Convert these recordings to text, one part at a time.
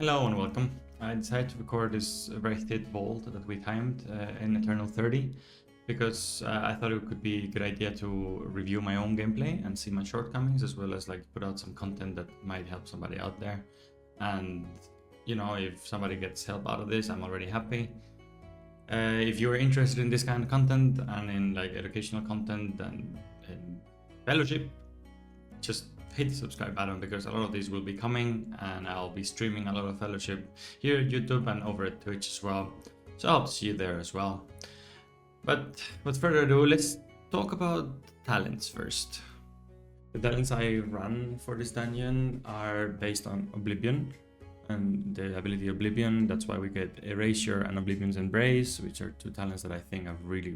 Hello and welcome. I decided to record this Wraithtide Vault that we timed in Eternal 30 because I thought it could be a good idea to review my own gameplay and see my shortcomings, as well as like put out some content that might help somebody out there. And you know, if somebody gets help out of this, I'm already happy. If you're interested in this kind of content and in like educational content and in fellowship, just hit the subscribe button because a lot of these will be coming, and I'll be streaming a lot of fellowship here at YouTube and over at Twitch as well. So I hope to see you there as well. But without further ado, let's talk about talents first. The talents I run for this dungeon are based on Oblivion and the ability Oblivion. That's why we get Erasure and Oblivion's Embrace, which are two talents that I think are really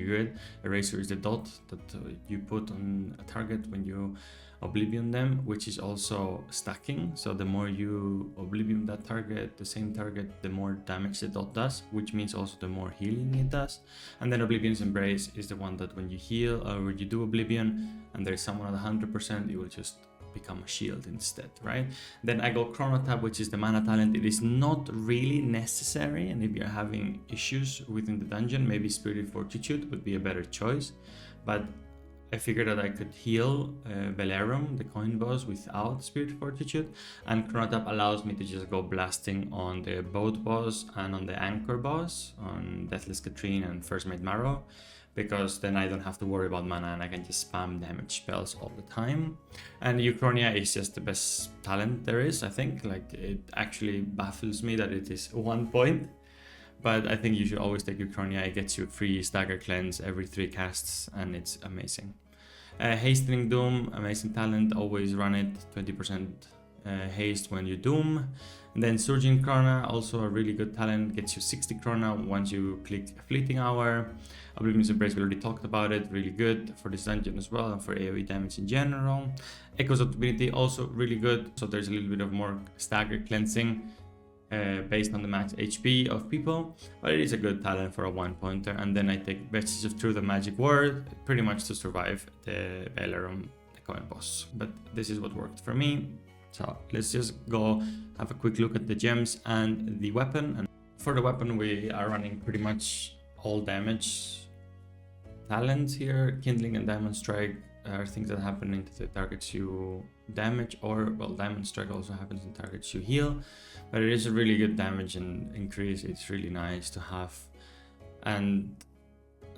good. Erasure is the dot that you put on a target when you Oblivion them, which is also stacking. So the more you Oblivion that target, the same target, the more damage the dot does, which means also the more healing it does. And then Oblivion's Embrace is the one that when you heal or when you do Oblivion and there's someone at 100%, it will just become a shield instead, right? Then I go Chronotab, which is the mana talent. It is not really necessary, and if you're having issues within the dungeon, maybe Spirit Fortitude would be a better choice. But I figured that I could heal Bael'Arum, the coin boss, without Spirit Fortitude, and Chronotab allows me to just go blasting on the boat boss and on the anchor boss, on Deathless Katrine and First Mate Marrow, because then I don't have to worry about mana and I can just spam damage spells all the time. And Uchronia is just the best talent there is, I think. Like, it actually baffles me that it is 1 point. But I think you should always take Uchronia. It gets you free stagger cleanse every 3 casts, and it's amazing. Hastening Doom, amazing talent. Always run it, 20% haste when you doom. And then Surging Krona, also a really good talent. Gets you 60 Krona once you click Fleeting Hour. Oblivion's Embrace, we already talked about it. Really good for this dungeon as well, and for AoE damage in general. Echoes of Divinity, also really good. So there's a little bit of more stagger cleansing based on the max HP of people, but it is a good talent for a 1-pointer. And then I take Vestige of Truth, the magic word, pretty much to survive the Bael'Arum, the coin boss. But this is what worked for me. So let's just go have a quick look at the gems and the weapon. And for the weapon, we are running pretty much all damage talents here. Kindling and Diamond Strike are things that happen into the targets you damage, or well, Diamond Strike also happens in targets you heal, but it is a really good damage and increase. It's really nice to have. And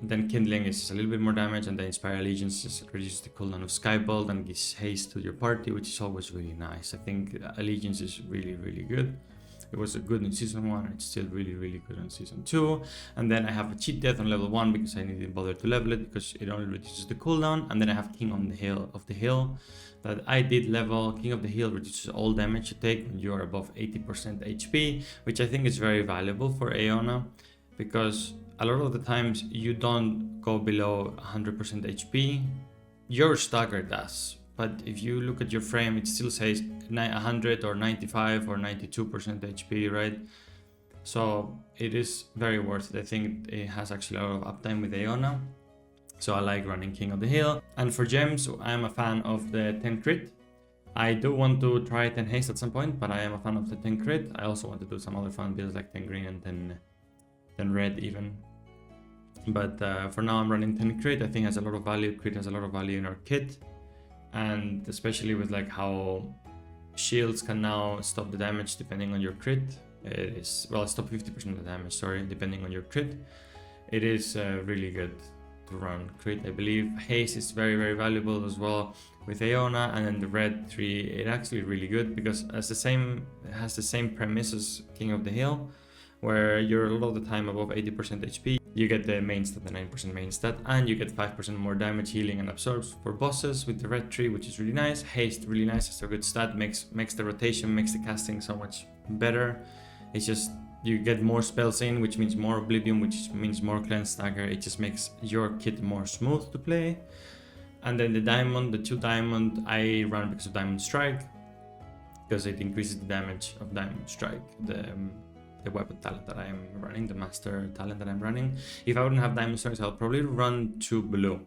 then Kindling is just a little bit more damage, and then Inspire Allegiance just reduces the cooldown of Skybolt and gives haste to your party, which is always really nice. I think Allegiance is really good. It was good in Season 1, it's still really good in Season 2. And then I have a Cheat Death on level 1 because I didn't bother to level it because it only reduces the cooldown. And then I have King on the Hill that I did level. King of the Hill reduces all damage you take when you are above 80% HP, which I think is very valuable for Aeona, because a lot of the times you don't go below 100% HP. Your stagger does. But if you look at your frame, it still says 100 or 95 or 92% HP, right? So it is very worth it. I think it has actually a lot of uptime with Aeona. So I like running King of the Hill. And for gems, I am a fan of the 10 crit. I do want to try 10 haste at some point, but I am a fan of the 10 crit. I also want to do some other fun builds like 10 green and 10 red even. But for now I'm running 10 crit. I think it has a lot of value. Crit has a lot of value in our kit. And especially with like how shields can now stop the damage depending on your crit. It is, well, stop 50% of the damage, sorry, depending on your crit. It is really good to run crit, I believe. Haste is very valuable as well with Aeona. And then the red 3, it actually really good because it has the same premise as King of the Hill, where you're a lot of the time above 80% HP. You get the main stat, the 9% main stat, and you get 5% more damage, healing, and absorbs for bosses with the red tree, which is really nice. Haste, really nice. It's a good stat. Makes the rotation, makes the casting so much better. It's just you get more spells in, which means more Oblivion, which means more cleanse stagger. It just makes your kit more smooth to play. And then the diamond, the 2 diamond, I run because of Diamond Strike, because it increases the damage of Diamond Strike. The weapon talent that I am running, the master talent that I'm running. If I wouldn't have Diamond Strikes, I'll probably run 2 blue.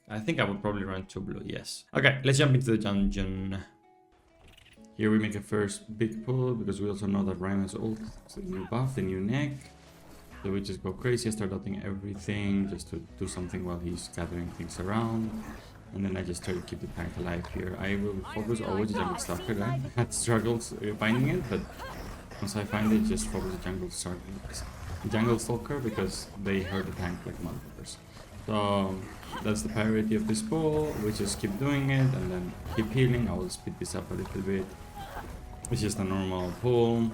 I think I would probably run 2 blue, yes. Okay, let's jump into the dungeon. Here we make a first big pull because we also know that Rhyme has ult. It's the new buff, the new neck. So we just go crazy, start dotting everything just to do something while he's gathering things around. And then I just try to keep the tank alive here. I will focus always Jungle Stalker there. I had struggles finding it, but once I find it, just focus Jungle Stalker because they hurt the tank like motherfuckers. So that's the priority of this pull. We just keep doing it and then keep healing. I will speed this up a little bit. It's just a normal pull.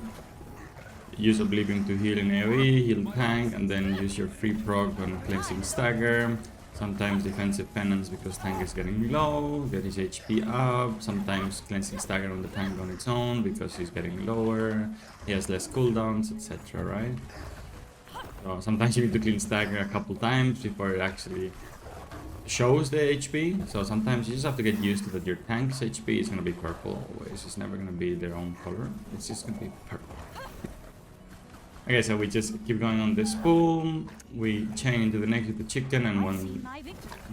Use Oblivion to heal in AoE, heal tank, and then use your free proc on Cleansing Stagger. Sometimes defensive penance because tank is getting low, get his HP up. Sometimes Cleansing Stagger on the tank on its own because he's getting lower. He has less cooldowns, etc. Right? So sometimes you need to clean Stagger a couple times before it actually shows the HP. So sometimes you just have to get used to that your tank's HP is going to be purple always. It's never going to be their own color. It's just going to be purple. Okay, so we just keep going on this pull. We chain into the next with the chicken, and one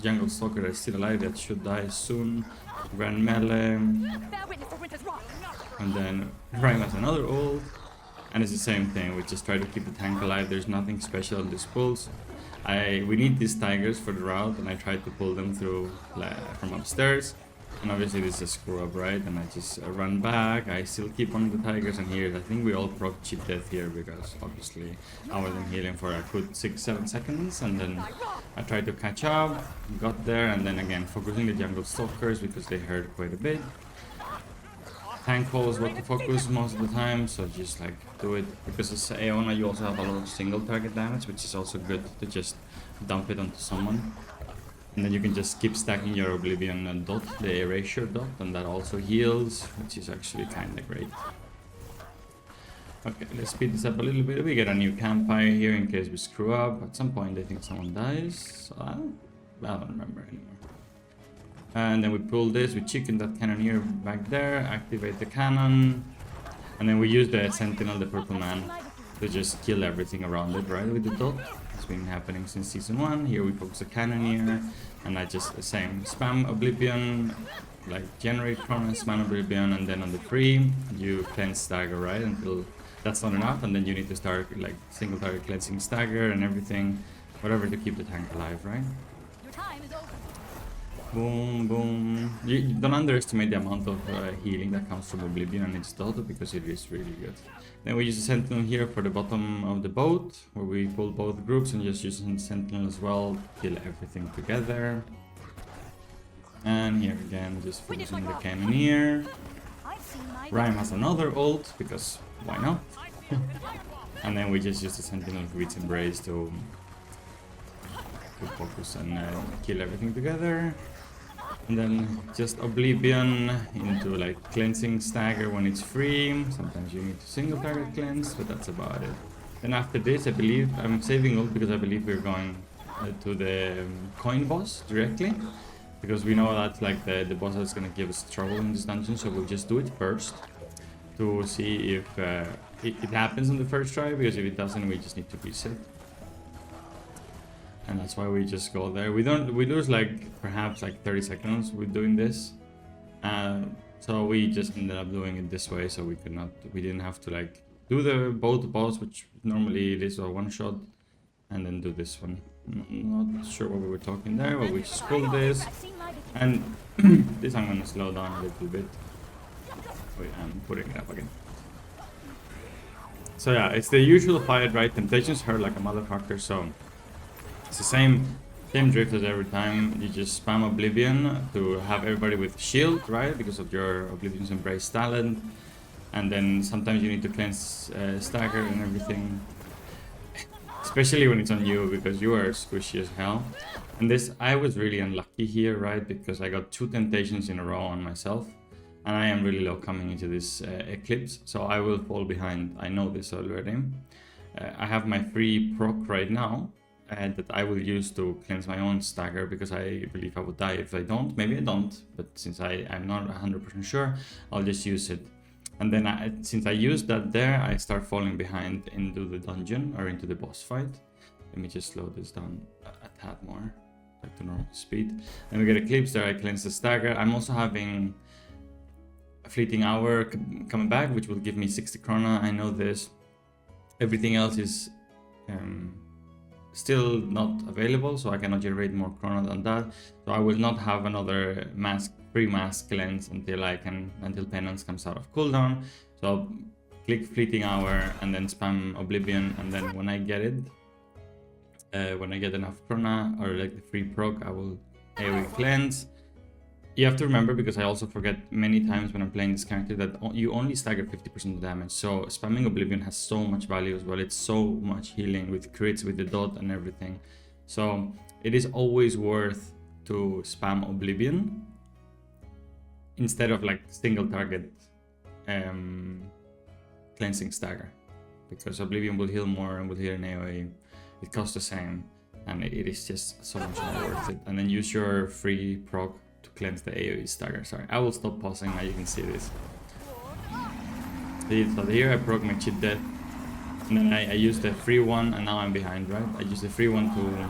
Jungle Stalker that's still alive that should die soon. Grand melee. And then Rhyme has another ult. And it's the same thing, we just try to keep the tank alive. There's nothing special on these pulls. We need these tigers for the route, and I try to pull them through from upstairs. And obviously this is a screw up, right? And I just run back. I still keep on the tigers, and here I think we all proc cheat death here because obviously I wasn't healing for a good 6-7 seconds, and then I tried to catch up, got there, and then again focusing the Jungle Stalkers because they hurt quite a bit. Tank call is what to focus most of the time, so just like do it. Because it's Aeona, you also have a lot of single target damage, which is also good to just dump it onto someone. And then you can just keep stacking your Oblivion dot, the Erasure dot, and that also heals, which is actually kind of great. Okay, let's speed this up a little bit. We get a new campfire here in case we screw up. At some point I think someone dies, so I don't remember anymore. And then we pull this, we chicken that cannoneer back there, activate the cannon, and then we use the Sentinel, the purple man, to just kill everything around it, right, with the dot. It's been happening since season 1. Here we focus the cannoneer, and I just the same spam Oblivion, like generate Chrono, spam Oblivion, and then on the free you cleanse Stagger, right, until that's not enough, and then you need to start like single target cleansing Stagger and everything, whatever to keep the tank alive, right? Boom, boom. You don't underestimate the amount of healing that comes from Oblivion and its dot, because it is really good. Then we use the Sentinel here for the bottom of the boat, where we pull both groups, and just using Sentinel as well, kill everything together. And here again, just focusing the Cannoneer. Rhyme has another ult, because why not? And then we just use the Sentinel with its Embrace to focus and kill everything together. And then just Oblivion into like cleansing Stagger when it's free. Sometimes you need to single target cleanse, but that's about it. Then after this, I believe I'm saving ult because I believe we're going to the coin boss directly, because we know that like the boss is gonna give us trouble in this dungeon, so we'll just do it first to see if it happens on the first try, because if it doesn't, we just need to reset. And that's why we just go there. We lose like perhaps like 30 seconds with doing this, so we just ended up doing it this way, so we didn't have to like do the both boss, which normally it is a one shot, and then do this one. Not sure what we were talking there, but we just pulled this, and this I'm gonna slow down a little bit. Wait, I'm putting it up again. So yeah, it's the usual fight, right? Temptations hurt like a motherfucker, so it's the same drift as every time. You just spam Oblivion to have everybody with shield, right? Because of your Oblivion's Embrace talent. And then sometimes you need to cleanse Stagger and everything. Especially when it's on you, because you are squishy as hell. And this, I was really unlucky here, right? Because I got 2 Temptations in a row on myself. And I am really low coming into this Eclipse, so I will fall behind. I know this already. I have my free proc right now, that I will use to cleanse my own Stagger, because I believe I would die if I don't. Maybe I don't, but since I'm not 100% sure, I'll just use it. And then since I used that there, I start falling behind into the dungeon or into the boss fight. Let me just slow this down a tad more, like to normal speed. Then we get Eclipse there, I cleanse the Stagger. I'm also having Fleeting Hour coming back, which will give me 60 Krona. I know this. Everything else is still not available, so I cannot generate more Krona than that. So I will not have another free mask cleanse until Penance comes out of cooldown. So I'll click Fleeting Hour and then spam Oblivion, and then when I get it, when I get enough Krona or like the free proc, I will AoE cleanse. You have to remember, because I also forget many times when I'm playing this character, that you only stagger 50% of damage. So spamming Oblivion has so much value as well. It's so much healing with crits, with the dot and everything. So it is always worth to spam Oblivion instead of like single target cleansing stagger, because Oblivion will heal more and will heal in AoE. It costs the same, and it is just so much more worth it. And then use your free proc to cleanse the AoE stagger. Sorry, I will stop pausing now. You can see this. So here I proc my cheat death, and then I use the free one, and now I'm behind, right? I use the free one to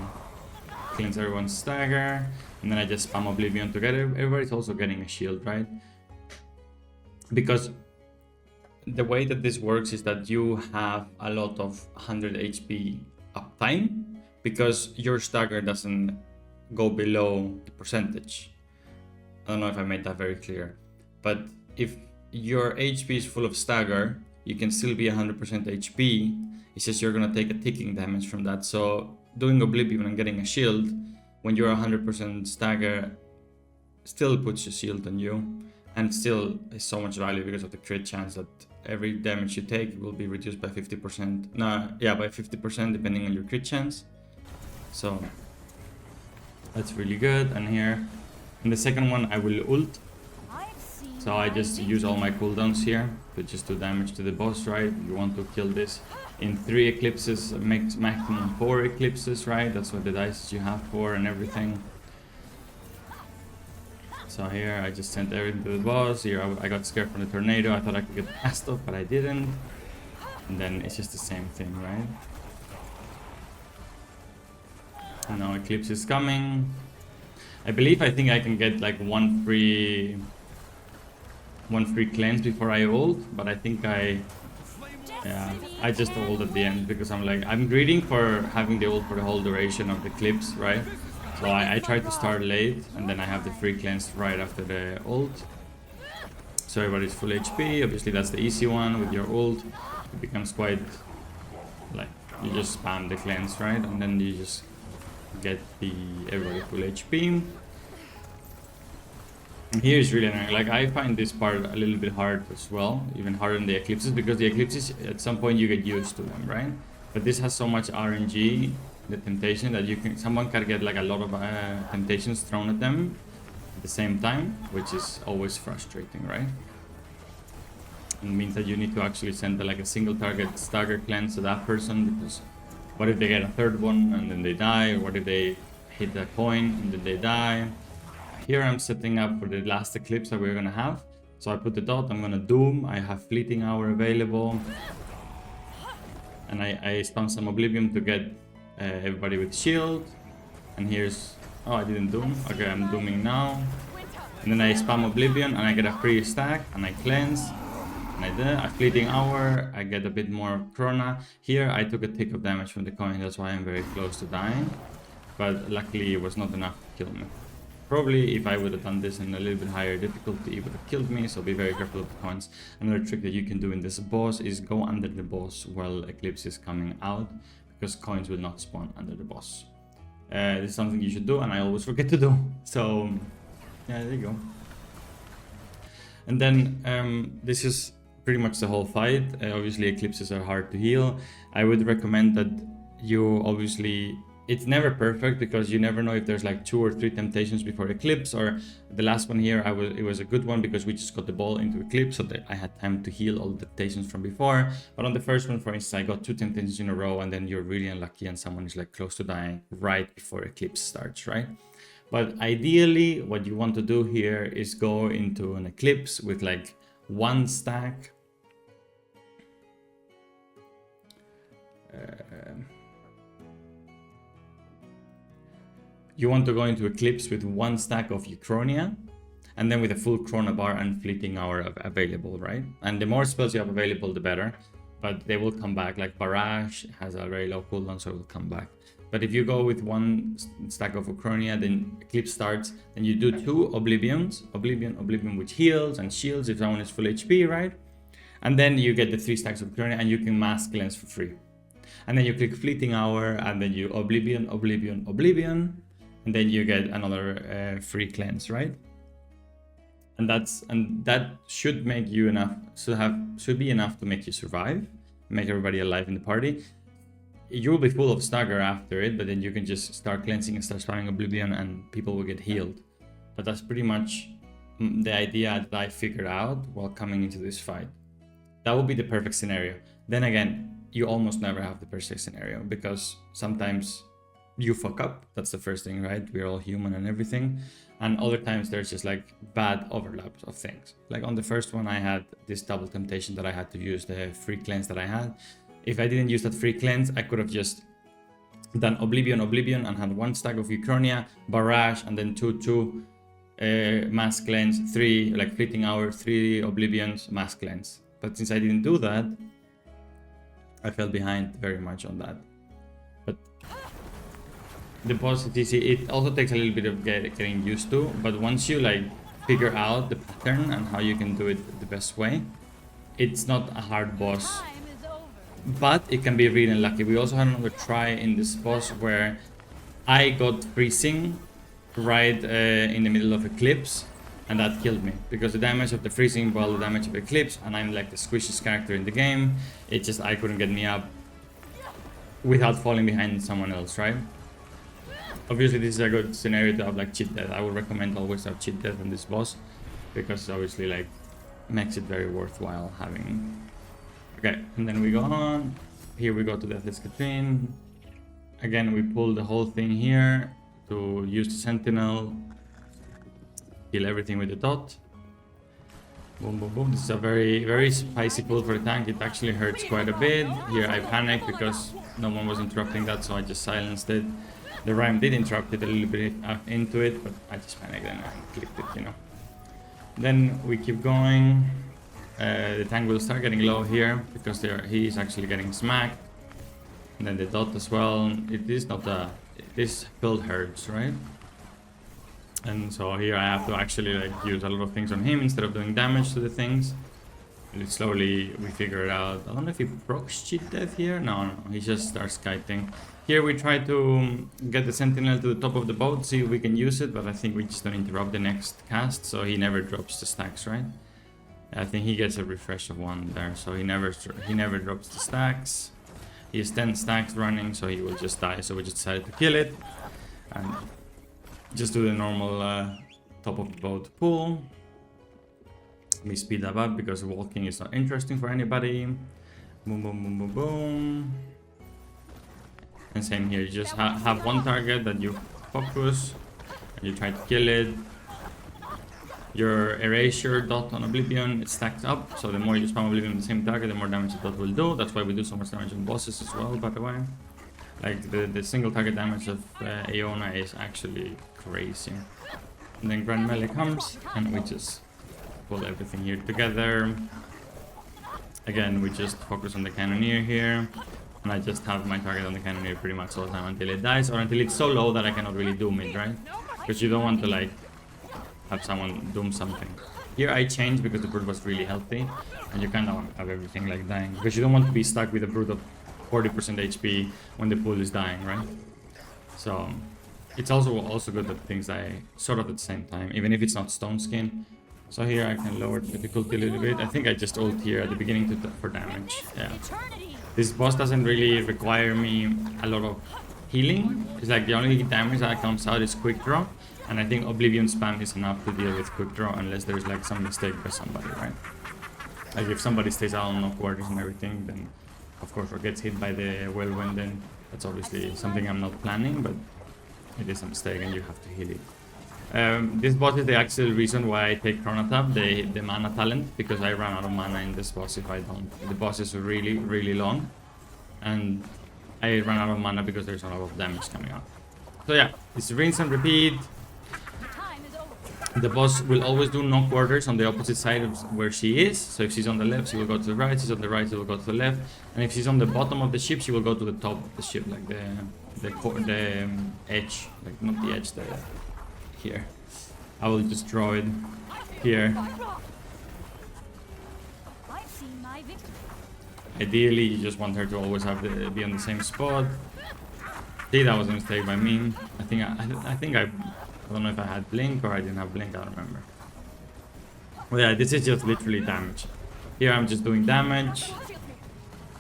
cleanse everyone's stagger, and then I just spam Oblivion together. Everybody's also getting a shield, right? Because the way that this works is that you have a lot of 100 HP uptime, because your stagger doesn't go below the percentage. I don't know if I made that very clear, but if your HP is full of stagger, you can still be 100% HP. It's just you're gonna take a ticking damage from that. So doing Oblivion and getting a shield when you're 100% stagger still puts a shield on you, and still is so much value because of the crit chance that every damage you take will be reduced by 50%. By 50% depending on your crit chance. So that's really good. And here in the second one I will ult, so I just use all my cooldowns here to just do damage to the boss, right? You want to kill this in 3 eclipses, maximum 4 eclipses, right? That's what the dice you have for and everything. So here I just sent everything to the boss. Here I got scared from the tornado. I thought I could get past it, but I didn't. And then it's just the same thing, right? And now eclipse is coming. I think I can get like one free cleanse before I ult, but I think I just ult at the end, because I'm greeting for having the ult for the whole duration of the eclipse, right? So I try to start late, and then I have the free cleanse right after the ult. So everybody's full HP. Obviously that's the easy one. With your ult, it becomes quite like you just spam the cleanse, right? And then you just get everybody full HP. And here is really annoying. Like, I find this part a little bit hard as well, even harder than the eclipses, because the eclipses at some point you get used to them, right? But this has so much RNG, the temptation, that someone can get like a lot of temptations thrown at them at the same time, which is always frustrating, right? It means that you need to actually send like a single target stagger cleanse to that person, because what if they get a third one and then they die, or what if they hit a coin and then they die? Here I'm setting up for the last eclipse that we're gonna have. So I put the dot, I'm gonna doom, I have Fleeting Hour available, and I spam some Oblivion to get everybody with shield. And here's, oh, I didn't doom, okay, I'm dooming now. And then I spam Oblivion and I get a free stack, and I cleanse, and I did a Fleeting Hour, I get a bit more Krona. Here I took a tick of damage from the coin, that's why I'm very close to dying, but luckily it was not enough to kill me. Probably if I would have done this in a little bit higher difficulty, it would have killed me, so be very careful of the coins. Another trick that you can do in this boss is go under the boss while Eclipse is coming out, because coins will not spawn under the boss. This is something you should do, and I always forget to do. So yeah, there you go. And then this is pretty much the whole fight. Obviously eclipses are hard to heal. I would recommend that you obviously, it's never perfect, because you never know if there's like 2 or 3 temptations before eclipse, or the last one here it was a good one because we just got the ball into eclipse, so that I had time to heal all the temptations from before. But on the first one, for instance, I got 2 temptations in a row, and then you're really unlucky and someone is like close to dying right before eclipse starts, right? But ideally what you want to do here is go into an eclipse with like 1 stack. You want to go into eclipse with 1 stack of Uchronia, and then with a full chrono bar and fleeting hour available, right? And the more spells you have available, the better. But they will come back. Like Barrage has a very low cooldown, so it will come back. But if you go with one stack of Uchronia, then Eclipse starts, then you do 2 Oblivions, Oblivion, which heals and shields if someone is full HP, right? And then you get the 3 stacks of Uchronia, and you can mass cleanse for free. And then you click Fleeting Hour, and then you Oblivion, and then you get another free cleanse, right? And that should make you enough, should be enough to make you survive, make everybody alive in the party. You'll be full of stagger after it, but then you can just start cleansing and start spamming Oblivion, and people will get healed. But that's pretty much the idea that I figured out while coming into this fight. That would be the perfect scenario. Then again, you almost never have the perfect scenario, because sometimes you fuck up. That's the first thing, right? We're all human and everything. And other times there's just like bad overlaps of things. Like on the first one, I had this double temptation that I had to use the free cleanse that I had. If I didn't use that free cleanse, I could have just done Oblivion, and had 1 stack of Uchronia, Barrage, and then 2 mass cleanse, 3 like Fleeting Hour, 3 Oblivions, mass cleanse. But since I didn't do that, I fell behind very much on that. But the boss is easy. It also takes a little bit of getting used to, but once you like figure out the pattern and how you can do it the best way, it's not a hard boss. But it can be really unlucky. We also had another try in this boss where I got freezing right in the middle of Eclipse, and that killed me. Because the damage of the freezing while the damage of Eclipse, and I'm like the squishiest character in the game, it just, I couldn't get me up without falling behind someone else, right? Obviously this is a good scenario to have like cheat death. I would recommend always have cheat death on this boss, because obviously like makes it very worthwhile having. Okay, and then we go on. Here we go to Deathless Katrine. Again, we pull the whole thing here to use the Sentinel. Kill everything with the dot. Boom, boom, boom. This is a very, very spicy pull for the tank. It actually hurts quite a bit. Here I panicked because no one was interrupting that, so I just silenced it. The Rhyme did interrupt it a little bit into it, but I just panicked and I clicked it, you know. Then we keep going. The tank will start getting low here because he is actually getting smacked, and then the dot as well. It is not this build hurts, right? And so here I have to actually like use a lot of things on him instead of doing damage to the things. And slowly we figure it out. I don't know if he procs cheat death here. No, he just starts kiting. Here we try to get the Sentinel to the top of the boat, see if we can use it, but I think we just don't interrupt the next cast, so he never drops the stacks, right? I think he gets a refresh of 1 there, so he never drops the stacks. He has 10 stacks running, so he will just die. So we just decided to kill it and just do the normal top of the boat pull. Let me speed that up because walking is not interesting for anybody. Boom, boom, boom, boom, boom. And same here, you just have 1 target that you focus and you try to kill it. Your erasure dot on Oblivion, it stacks up, so the more you spam Oblivion on the same target, the more damage the dot will do. That's why we do so much damage on bosses as well, by the way. Like the single target damage of Aeona is actually crazy. And then Grand Melee comes, and we just pull everything here together. Again, we just focus on the Cannoneer here, and I just have my target on the Cannoneer pretty much all the time until it dies, or until it's so low that I cannot really doom it, right? Because you don't want to like have someone doom something. Here I changed because the brute was really healthy, and you kind of want to have everything like dying, because you don't want to be stuck with a brute of 40% HP when the pool is dying, right? So it's also good that things die sort of at the same time, even if it's not stone skin. So here I can lower the difficulty a little bit. I think I just ult here at the beginning for damage. Yeah. This boss doesn't really require me a lot of healing. It's like the only damage that comes out is quick draw. And I think Oblivion spam is enough to deal with quick draw unless there's like some mistake by somebody, right? Like if somebody stays out on no quarters and everything, then of course or gets hit by the whirlwind, then that's obviously something I'm not planning, but it is a mistake and you have to heal it. This boss is the actual reason why I take Chrono Tap, the mana talent, because I run out of mana in this boss if I don't. The boss is really, really long, and I run out of mana because there's a lot of damage coming out. So yeah, it's rinse and repeat. The boss will always do no quarters on the opposite side of where she is. So if she's on the left, she will go to the right. If she's on the right, she will go to the left. And if she's on the bottom of the ship, she will go to the top of the ship, like the edge, like not the edge, the here. I will just draw it here. Ideally, you just want her to always have be on the same spot. See, that was a mistake by me. I don't know if I had blink or I didn't have blink, I don't remember. Well, yeah, this is just literally damage. Here I'm just doing damage.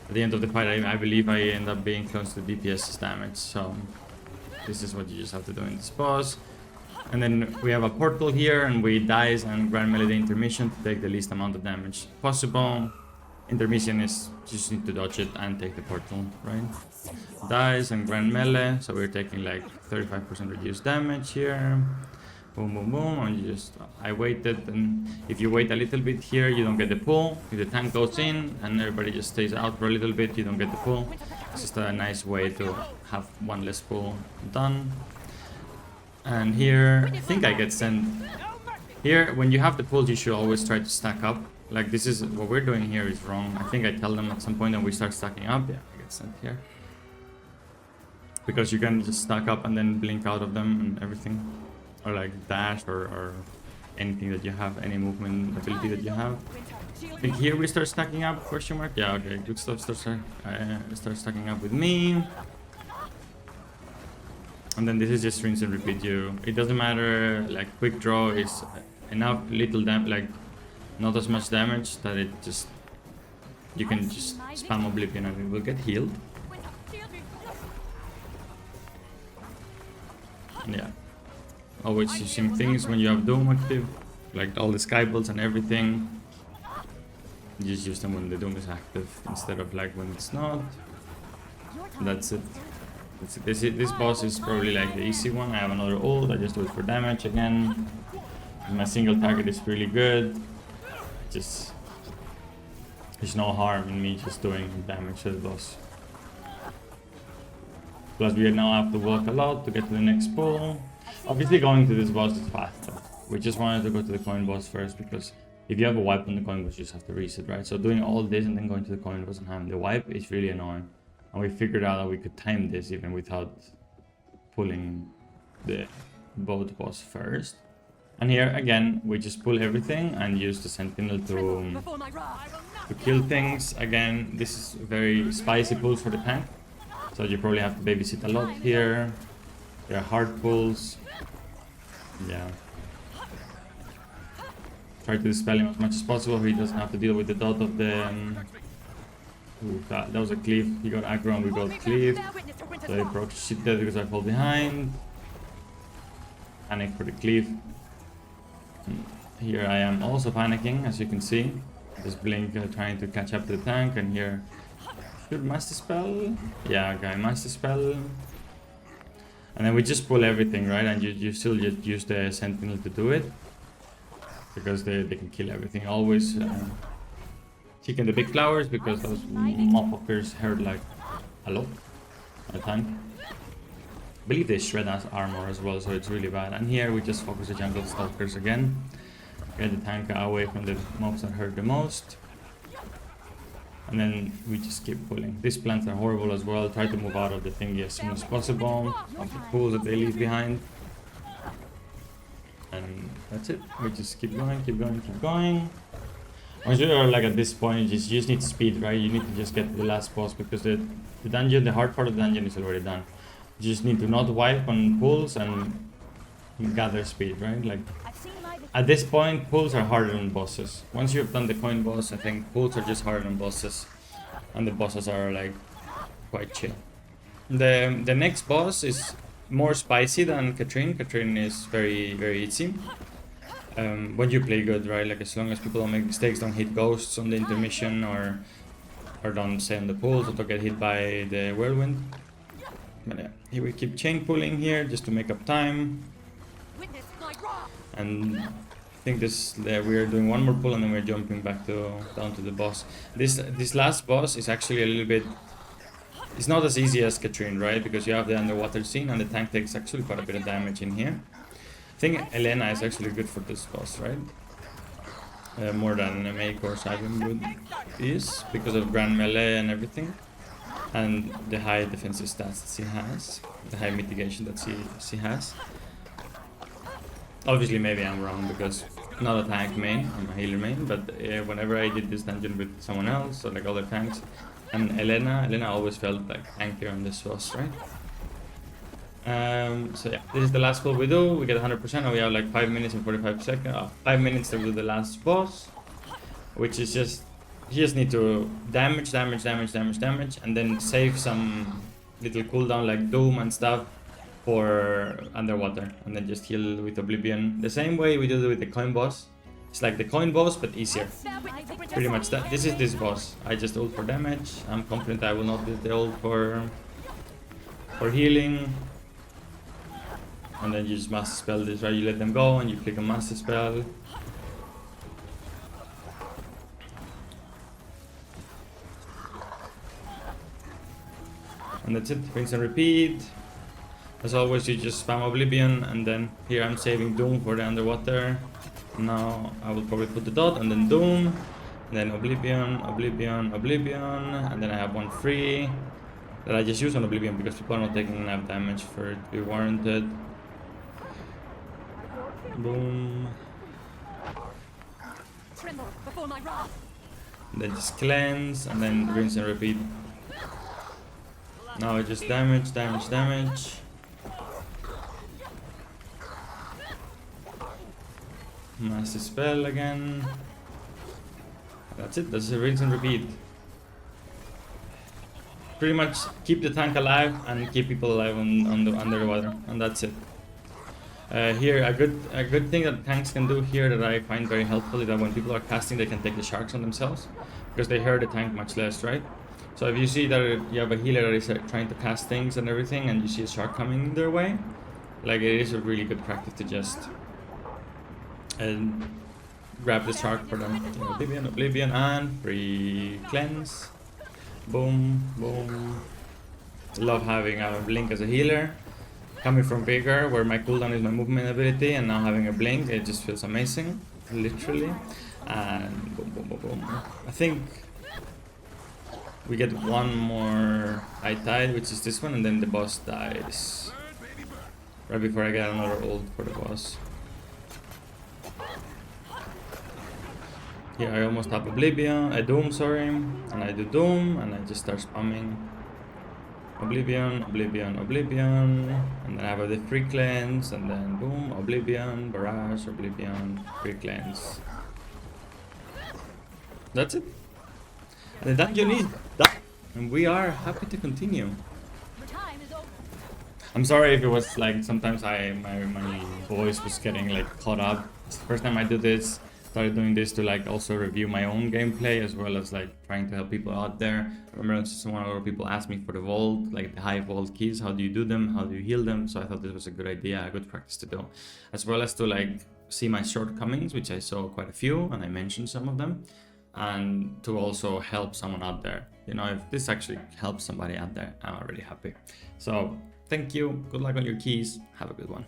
At the end of the fight, I believe I end up being close to DPS's damage. So this is what you just have to do in this boss. And then we have a portal here, and we dice and grant melee intermission to take the least amount of damage possible. Intermission is just need to dodge it and take the portal, right? Dice and grand melee, so we're taking like 35% reduced damage here. Boom, boom, boom, and you just, I waited, and if you wait a little bit here, you don't get the pull. If the tank goes in and everybody just stays out for a little bit, you don't get the pull. It's just a nice way to have one less pull done. And here, I think I get sent. Here, when you have the pulls, you should always try to stack up. Like, this is what we're doing here is wrong. I think I tell them at some point and we start stacking up. Yeah, I get sent here. Because you can just stack up and then blink out of them and everything. Or like dash or anything that you have, any movement ability that you have. I think here we start stacking up, question mark? Yeah, okay, good stuff start stacking up with me. And then this is just rinse and repeat you. It doesn't matter, like quick draw is enough little damage, like not as much damage that it just, you can just spam Oblivion and it will get healed. And yeah, always using things when you have Doom active, like all the skybolts and everything. You just use them when the Doom is active instead of like when it's not. That's it. This boss is probably like the easy one. I have another ult, I just do it for damage again. My single target is really good. Just, there's no harm in me just doing damage to the boss. Plus we now have to walk a lot to get to the next pull. Obviously going to this boss is faster. We just wanted to go to the coin boss first because if you have a wipe on the coin boss, you just have to reset, right? So doing all this and then going to the coin boss and having the wipe is really annoying. And we figured out that we could time this even without pulling the boat boss first. And here again, we just pull everything and use the sentinel to kill things. Again, this is very spicy pulls for the tank. So you probably have to babysit a lot here. There are hard pulls. Yeah. Try to dispel him as much as possible. He doesn't have to deal with the dot of the... Ooh, that was a cleave. He got aggro and we got cleave. So he broke shit dead because I fall behind. Panic for the cleave. Here I am also panicking, as you can see. Just blink trying to catch up to the tank, and here should master spell. Yeah, okay, master spell. And then we just pull everything, right? And you still just use the sentinel to do it because they can kill everything. Always chicken the big flowers because those motherfuckers hurt like a lot at a time. I believe they shred us armor as well, so it's really bad. And here we just focus the jungle stalkers again. Get the tank away from the mobs that hurt the most. And then we just keep pulling. These plants are horrible as well. Try to move out of the thingy as soon as possible. Of the pools that they leave behind. And that's it. We just keep going, keep going, keep going. Once you are like at this point, you just need speed, right? You need to just get to the last boss because the dungeon, the hard part of the dungeon is already done. You just need to not wipe on pulls and gather speed, right? Like at this point, pulls are harder than bosses. Once you've done the coin boss, I think pulls are just harder than bosses, and the bosses are like quite chill. The next boss is more spicy than Katrine. Katrine is very easy. When you play good, right? Like as long as people don't make mistakes, don't hit ghosts on the intermission, or don't stay on the pulls, or don't get hit by the whirlwind. But yeah, here we keep chain pulling here just to make up time. And I think this we're doing one more pull and then we're jumping back down to the boss. This last boss is actually a little bit, it's not as easy as Katrine, right? Because you have the underwater scene and the tank takes actually quite a bit of damage in here. I think Aeona is actually good for this boss, right? More than a make or Savin would is, because of grand melee and everything. And the high defensive stats that she has. The high mitigation that she has. Obviously, maybe I'm wrong because I'm not a tank main, I'm a healer main, but whenever I did this dungeon with someone else or like other tanks, and Aeona always felt like tankier on this boss, right? So yeah, this is the last pull we do. We get 100%, and we have like 5 minutes and 45 seconds. 5 minutes to do the last boss, which is just you just need to damage, and then save some little cooldown like Doom and stuff for underwater, and then just heal with Oblivion. The same way we do it with the coin boss. It's like the coin boss, but easier. Pretty much that. This is this boss. I just ult for damage. I'm confident I will not use the ult for healing. And then you just master spell this, right? You let them go and you click on master spell. And that's it. Rinse and repeat. As always, you just spam Oblivion, and then here I'm saving Doom for the underwater. Now I will probably put the dot and then Doom, and then Oblivion, and then I have one free that I just use on Oblivion because people are not taking enough damage for it to be warranted. Boom. And then just cleanse, and then rinse and repeat. Now I just damage. Master spell again. That's it. That's a rinse and repeat. Pretty much keep the tank alive and keep people alive on the underwater, and that's it. Here, a good thing that tanks can do here that I find very helpful is that when people are casting, they can take the sharks on themselves because they hurt the tank much less, right? So if you see that you have a healer that is trying to cast things and everything, and you see a shark coming their way, like it is a really good practice to just grab the shark for them. Oblivion, and free cleanse. Boom, boom. Love having a blink as a healer. Coming from bigger, where my cooldown is my movement ability, and now having a blink, it just feels amazing, literally. And boom, boom, boom, boom. I think we get one more Wraithtide, which is this one, and then the boss dies. Right before I get another ult for the boss. Here I almost have Oblivion, Doom, sorry, and I do Doom, and I just start spamming. Oblivion, and then I have the free cleanse, and then boom, Oblivion, barrage, Oblivion, free cleanse. That's it. And the dungeon is done, and we are happy to continue. I'm sorry if it was like sometimes my voice was getting like caught up. It's the first time I do this. Started doing this to like also review my own gameplay as well as like trying to help people out there. I remember someone or people asked me for the vault, like the high vault keys, how do you do them, how do you heal them? So I thought this was a good idea, a good practice to do, as well as to like see my shortcomings, which I saw quite a few and I mentioned some of them, and to also help someone out there. You know, if this actually helps somebody out there, I'm already happy. So thank you, good luck on your keys, have a good one.